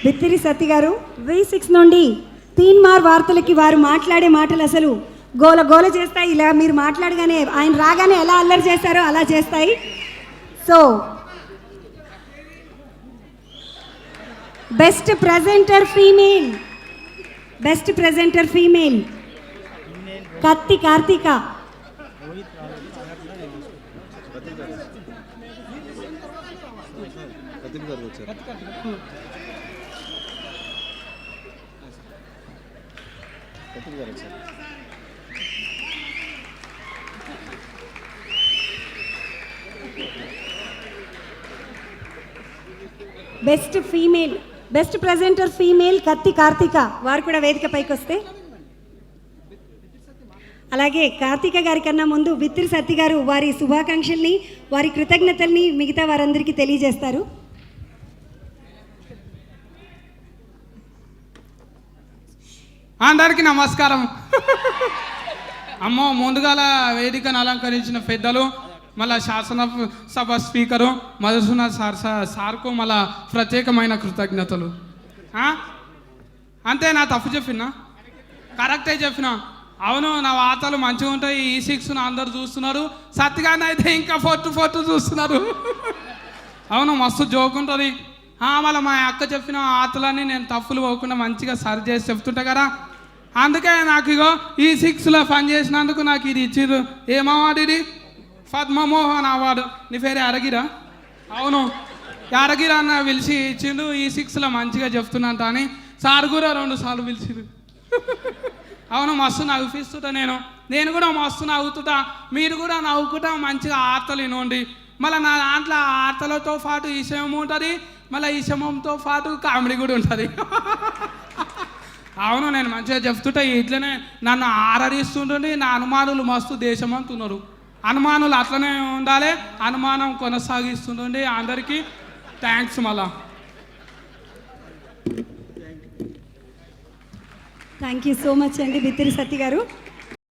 బిత్తిరి సత్తి గారు V6 నుండి తీన్మార్ వార్తలకి వారు మాట్లాడే మాటలు అసలు గోల గోల చేస్తాయి. ఇలా మీరు మాట్లాడగానే ఆయన రాగానే ఎలా అల్లరి చేస్తారో అలా చేస్తాయి. సో బెస్ట్ ప్రెజెంటర్ ఫీమేల్ కత్తి కార్తీక. బెస్ట్ ప్రెజెంటర్ ఫీమేల్ కత్తి కార్తీక వారు కూడా వేదిక పైకి వస్తే. అలాగే కార్తీక గారి కన్నా ముందు బిత్తిరి సత్తి గారు వారి శుభాకాంక్షల్ని వారి కృతజ్ఞతల్ని మిగతా వారందరికీ తెలియజేస్తారు. అందరికీ నమస్కారం. అమ్మో, ముందుగాల వేదికను అలంకరించిన పెద్దలు, మళ్ళా శాసనసభ స్పీకరు మధుసూదన్ సార్కు మళ్ళా ప్రత్యేకమైన కృతజ్ఞతలు. అంతే, నా తప్పు చెప్పినా? కరెక్టే చెప్పినా. అవును, నా వార్తలు మంచిగా ఉంటాయి. E6 అందరు చూస్తున్నారు. సత్తిగానే అయితే ఇంకా ఫోర్టు చూస్తున్నారు. అవును, మస్తు జోక్ ఉంటుంది. మళ్ళీ మా అక్క చెప్పిన వార్తలన్నీ నేను తప్పులు పోకుండా మంచిగా సరి చేసి చెప్తుంటా కదా. అందుకే నాకు ఇగో E6లో పని చేసినందుకు నాకు ఇది ఇచ్చిర్రు. ఏం అవార్డు ఇది? పద్మమోహన్ అవార్డు. నీ పేరు అరగిరా? అవును, అరగిరా అన్న పిలిచి ఇచ్చిండు. E6లో మంచిగా చెప్తున్నంత అని సార్ కూడా 2 సార్లు పిలిచిరు. అవును, మస్తు నవ్విస్తుంటా. నేను కూడా మస్తు నవ్వుతుంటా. మీరు కూడా నవ్వుకుంటా మంచిగా వార్తలు వినండి. మళ్ళీ నా దాంట్లో వార్తలతో పాటు విషయం ఉంటుంది, మళ్ళీ విషయంతో పాటు కామెడీ కూడా ఉంటుంది. అవును, నేను మంచిగా చెప్తుంటా. ఇట్లనే నన్ను ఆరాధిస్తుంటుంది. నా అనుమానులు మస్తు దేశమంతున్నారు. అనుమానులు అట్లనే ఉండాలి, అనుమానం కొనసాగిస్తుండండి. అందరికీ థ్యాంక్స్. మళ్ళా థ్యాంక్ యూ సో మచ్ అండి బిత్తిరి సత్తి గారు.